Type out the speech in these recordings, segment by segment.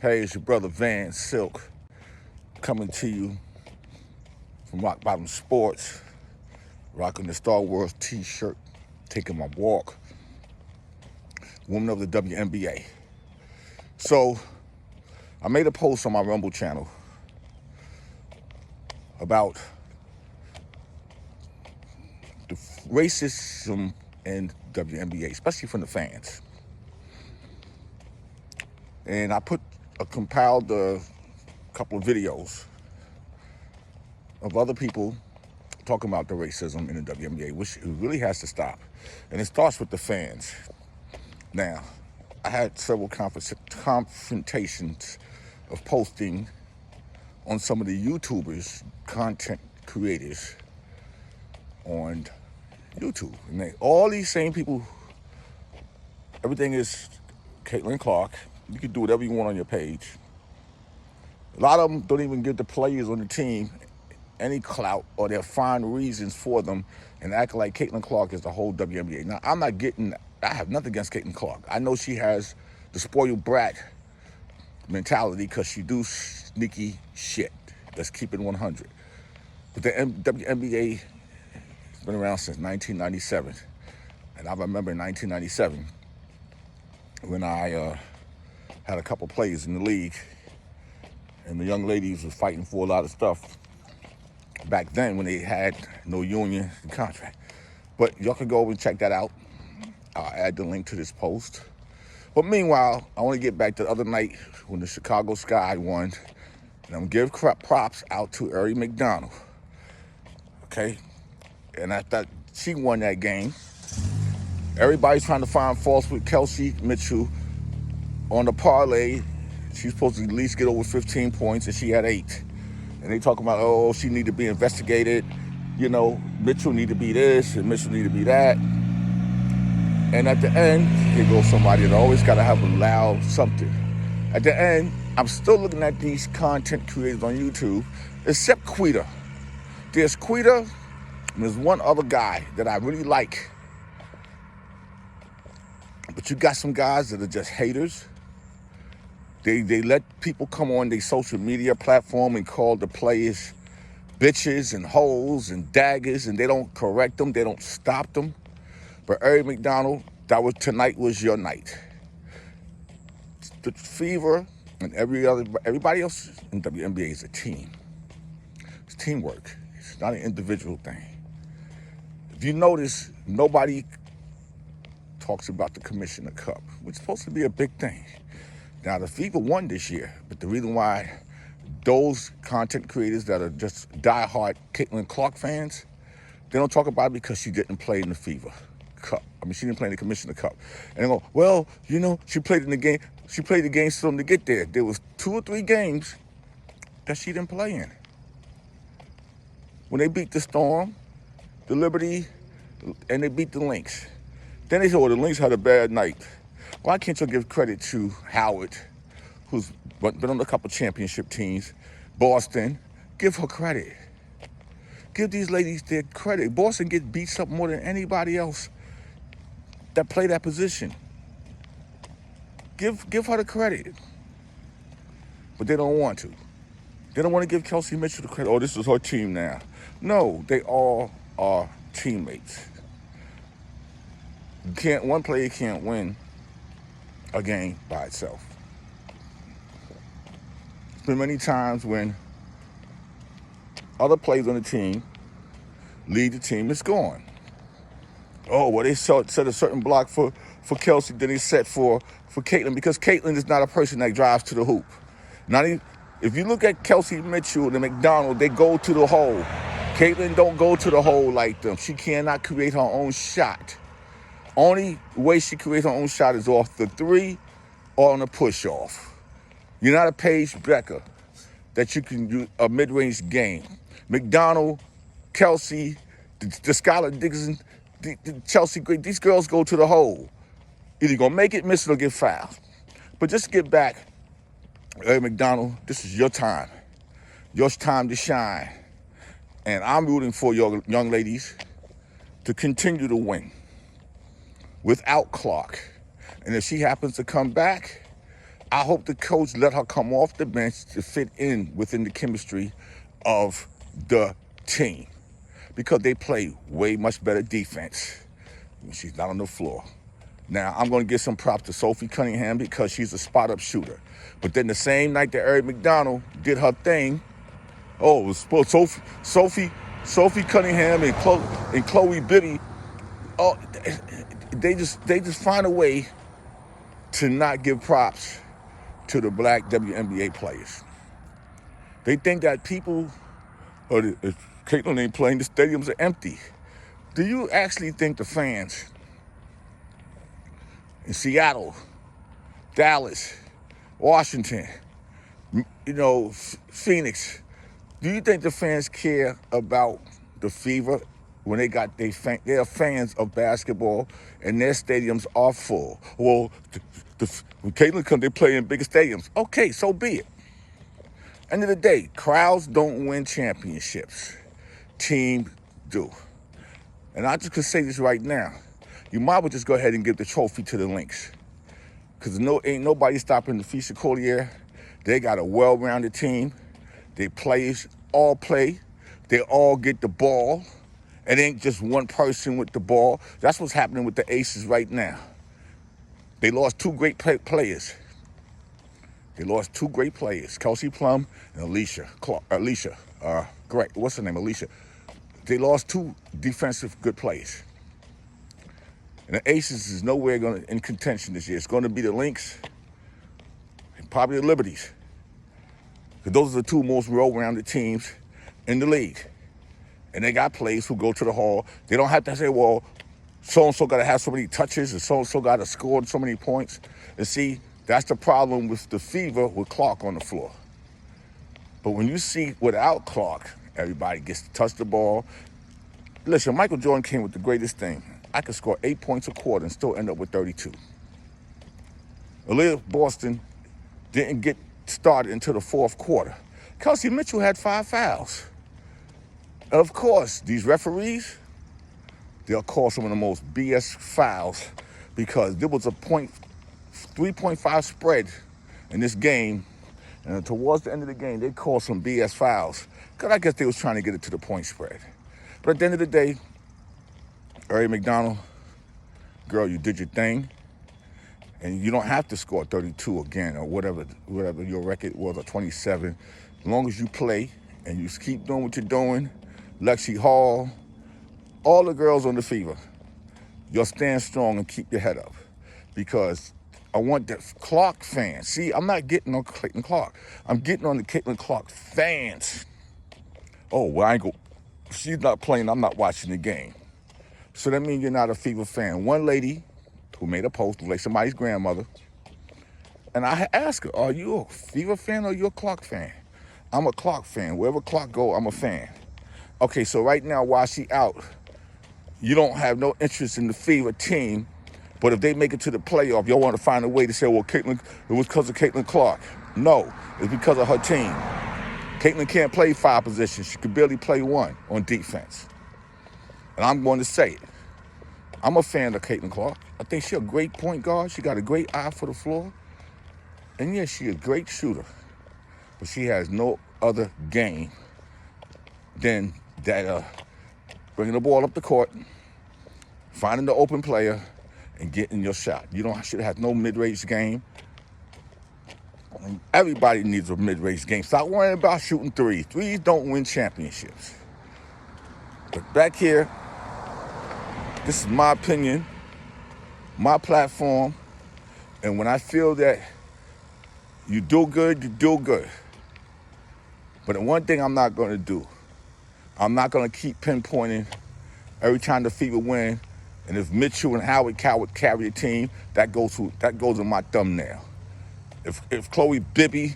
Hey, it's your brother Van Silk coming to you from Rock Bottom Sports, rocking the Star Wars t-shirt, taking my walk, woman of the WNBA. So I made a post on my Rumble channel about the racism in WNBA, especially from the fans. And I compiled a couple of videos of other people talking about the racism in the WNBA, which really has to stop. And it starts with the fans. Now, I had several confrontations of posting on some of the YouTubers, content creators on YouTube. And all these same people, everything is Caitlin Clark. You can do whatever you want on your page. A lot of them don't even give the players on the team any clout, or they'll find reasons for them and act like Caitlin Clark is the whole WNBA. Now, I have nothing against Caitlin Clark. I know she has the spoiled brat mentality because she do sneaky shit. Let's keep it 100. But the WNBA has been around since 1997. And I remember in 1997 when I had a couple players in the league and the young ladies were fighting for a lot of stuff back then when they had no union contract. But y'all can go over and check that out. I'll add the link to this post. But meanwhile, I want to get back to the other night when the Chicago Sky won. And I'm going to give props out to Aari McDonald. Okay? And I thought she won that game. Everybody's trying to find faults with Kelsey Mitchell on the parlay. She's supposed to at least get over 15 points, and she had 8. And they talking about, oh, she need to be investigated. You know, Mitchell need to be this, and Mitchell need to be that. And at the end, here goes somebody that always got to have a loud something. At the end, I'm still looking at these content creators on YouTube, except Quita. There's Quita, and there's one other guy that I really like. But you got some guys that are just haters. They let people come on their social media platform and call the players bitches and hoes and daggers, and they don't correct them, they don't stop them. But Aari McDonald, tonight was your night. The Fever and everybody else in WNBA is a team. It's teamwork. It's not an individual thing. If you notice, nobody talks about the Commissioner Cup, which is supposed to be a big thing. Now, the Fever won this year, but the reason why those content creators that are just diehard Caitlin Clark fans, they don't talk about it because she didn't play in the Fever Cup. I mean, she didn't play in the Commissioner Cup. And they go, well, you know, she played the games for them to get there. There was 2 or 3 games that she didn't play in. When they beat the Storm, the Liberty, and they beat the Lynx. Then they said, well, the Lynx had a bad night. Why can't you give credit to Howard, who's been on a couple championship teams, Boston? Give her credit. Give these ladies their credit. Boston gets beat up more than anybody else that play that position. Give her the credit. But they don't want to. They don't want to give Kelsey Mitchell the credit. Oh, this is her team now. No, they all are teammates. One player can't win a game by itself. There's been many times when other players on the team lead the team, it's gone. Oh, well, they set a certain block for Kelsey, then they set for Caitlin, because Caitlin is not a person that drives to the hoop. If you look at Kelsey Mitchell and McDonald, they go to the hole. Caitlin don't go to the hole like them. She cannot create her own shot. Only way she creates her own shot is off the 3 or on a push-off. You're not a Paige Becker that you can do a mid-range game. McDonald, Kelsey, the Skylar Dixon, the Chelsea Gray, these girls go to the hole. Either gonna make it, miss it, or get fouled. But just to get back, Aari McDonald, this is your time. Your time to shine. And I'm rooting for your young ladies to continue to win without Clark. And if she happens to come back, I hope the coach let her come off the bench to fit in within the chemistry of the team, because they play way much better defense when she's not on the floor. Now, I'm going to give some props to Sophie Cunningham because she's a spot-up shooter. But then the same night that Aari McDonald did her thing, it was Sophie Cunningham and Chloe Bibby. Oh, they just find a way to not give props to the black WNBA players. They think that people, if Caitlin ain't playing, the stadiums are empty. Do you actually think the fans in Seattle, Dallas, Washington, Phoenix, do you think the fans care about the Fever when they're fans of basketball and their stadiums are full? Well, when Caitlin comes, they play in bigger stadiums. Okay, so be it. End of the day, crowds don't win championships. Teams do. And I just could say this right now. You might as well just go ahead and give the trophy to the Lynx. Because ain't nobody stopping the Fisher Collier. They got a well-rounded team. Their players all play. They all get the ball. It ain't just one person with the ball. That's what's happening with the Aces right now. They lost two great players. Kelsey Plum and Alicia. What's her name? Alicia. They lost two defensive good players. And the Aces is nowhere in contention this year. It's going to be the Lynx and probably the Liberties. Because those are the two most well-rounded teams in the league. And they got players who go to the hall. They don't have to say, well, so-and-so got to have so many touches and so-and-so got to score so many points. And see, that's the problem with the Fever with Clark on the floor. But when you see without Clark, everybody gets to touch the ball. Listen, Michael Jordan came with the greatest thing. I could score 8 points a quarter and still end up with 32. Aaliyah Boston didn't get started until the fourth quarter. Kelsey Mitchell had 5 fouls. And of course, these referees, they'll call some of the most BS fouls because there was a 3.5 spread in this game. And towards the end of the game, they called some BS fouls because I guess they was trying to get it to the point spread. But at the end of the day, Aari McDonald, girl, you did your thing. And you don't have to score 32 again or whatever your record was, or 27. As long as you play and you keep doing what you're doing, Lexi Hall, all the girls on the Fever, you'll stand strong and keep your head up. Because I want the Clark fans. See, I'm not getting on Caitlin Clark. I'm getting on the Caitlin Clark fans. Oh, well, she's not playing, I'm not watching the game. So that means you're not a Fever fan. One lady who made a post like somebody's grandmother, and I asked her, are you a Fever fan or are you a Clark fan? I'm a Clark fan. Wherever Clark go, I'm a fan. Okay, so right now while she out, you don't have no interest in the Fever team, but if they make it to the playoff, y'all want to find a way to say, well, Caitlin, it was because of Caitlin Clark. No, it's because of her team. Caitlin can't play 5 positions. She could barely play 1 on defense. And I'm going to say it. I'm a fan of Caitlin Clark. I think she's a great point guard. She got a great eye for the floor. And yes, she's a great shooter. But she has no other game than that bringing the ball up the court, finding the open player, and getting your shot. You should have no mid-range game. Everybody needs a mid-range game. Stop worrying about shooting threes. Threes don't win championships. But back here, this is my opinion, my platform, and when I feel that you do good, you do good. But the one thing I'm not going to do, I'm not going to keep pinpointing every time the Fever win, and if Mitchell and Howard carry a team, that goes in my thumbnail. If Chloe Bibby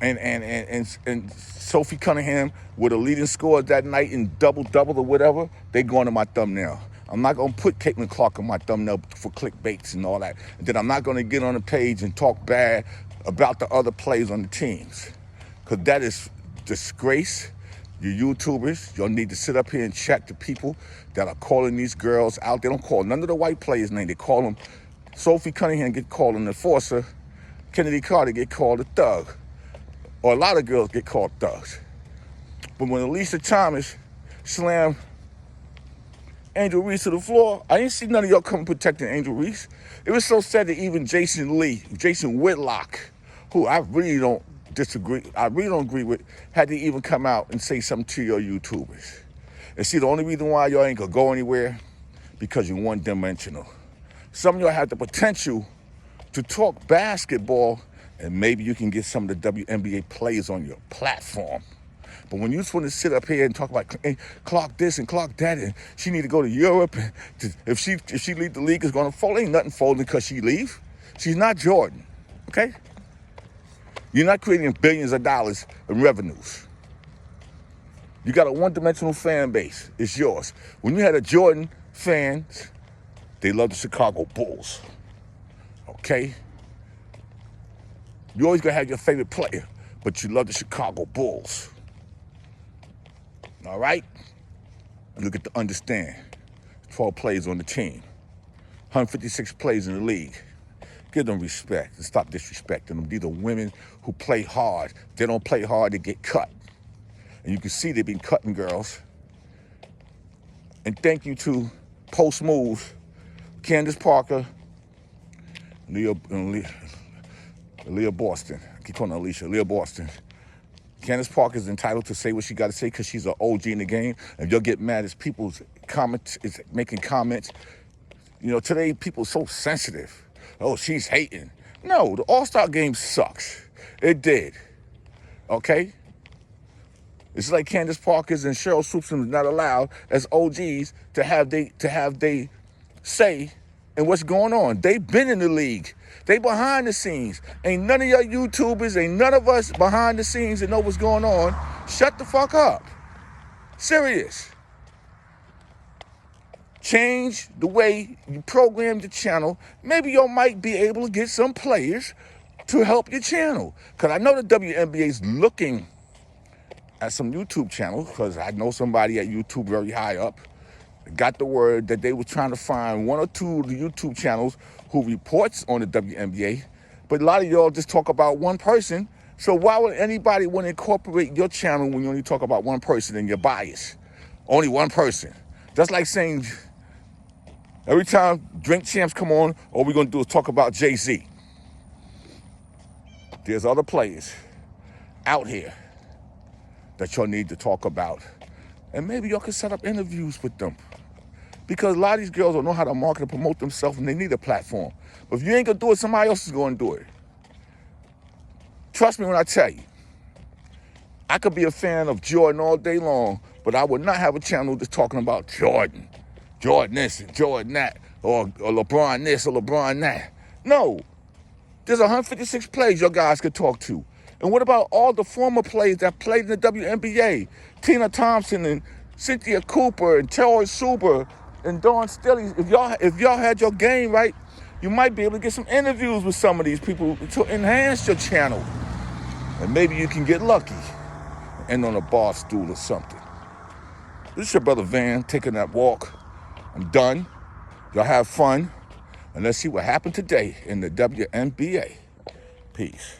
and Sophie Cunningham were the leading scorers that night in double-double or whatever, they go into my thumbnail. I'm not going to put Caitlin Clark on my thumbnail for clickbaits and all that. And then I'm not going to get on the page and talk bad about the other players on the teams. Because that is disgrace. You YouTubers, y'all need to sit up here and check the people that are calling these girls out. They don't call none of the white players' name. They call them, Sophie Cunningham get called an enforcer. Kennedy Carter get called a thug, or a lot of girls get called thugs. But when Alicia Thomas slammed Angel Reese to the floor, I didn't see none of y'all come protecting Angel Reese. It was so sad that even Jason Whitlock, who I really don't agree with, had to even come out and say something to your YouTubers. And see, the only reason why y'all ain't gonna go anywhere, because you're one-dimensional. Some of y'all have the potential to talk basketball, and maybe you can get some of the WNBA players on your platform. But when you just want to sit up here and talk about, hey, clock this and clock that, and she need to go to Europe, and if she leave the league, it's going to fold. Ain't nothing folding because she leave. She's not Jordan, okay? You're not creating billions of dollars in revenues. You got a one-dimensional fan base. It's yours. When you had a Jordan fans, they love the Chicago Bulls, okay? You always going to have your favorite player, but you love the Chicago Bulls. All right? You get to understand. 12 players on the team. 156 players in the league. Give them respect and stop disrespecting them. These are women who play hard. If they don't play hard, they get cut. And you can see they've been cutting girls. And thank you to Post Moves, Candace Parker, Leah Boston. I keep calling her Alicia. Leah Boston. Candace Parker is entitled to say what she got to say because she's an OG in the game. And you'll get mad as people's comments is making comments. You know, today people are so sensitive. Oh, she's hating. No, the All-Star game sucks. It did. Okay? It's like Candace Parker's and Cheryl Swoop's not allowed as OGs to have they say in what's going on. They've been in the league. They behind the scenes. Ain't none of y'all YouTubers, ain't none of us behind the scenes that know what's going on. Shut the fuck up. Serious. Change the way you program the channel. Maybe you might be able to get some players to help your channel. Because I know the WNBA is looking at some YouTube channels, because I know somebody at YouTube very high up got the word that they were trying to find one or two of the YouTube channels who reports on the WNBA. But a lot of y'all just talk about one person. So why would anybody want to incorporate your channel when you only talk about one person and you're biased? Only one person. That's like saying every time Drink Champs come on, all we're going to do is talk about Jay-Z. There's other players out here that y'all need to talk about. And maybe y'all can set up interviews with them. Because a lot of these girls don't know how to market and promote themselves, and they need a platform. But if you ain't going to do it, somebody else is going to do it. Trust me when I tell you. I could be a fan of Jordan all day long, but I would not have a channel that's talking about Jordan. Jordan this and Jordan that, or LeBron this or LeBron that. No. There's 156 players your guys could talk to. And what about all the former players that played in the WNBA? Tina Thompson and Cynthia Cooper and Terry Suber and Dawn Stilly. If y'all had your game right, you might be able to get some interviews with some of these people to enhance your channel. And maybe you can get lucky and end on a bar stool or something. This is your brother Van taking that walk. I'm done. Y'all have fun. And let's see what happened today in the WNBA. Peace.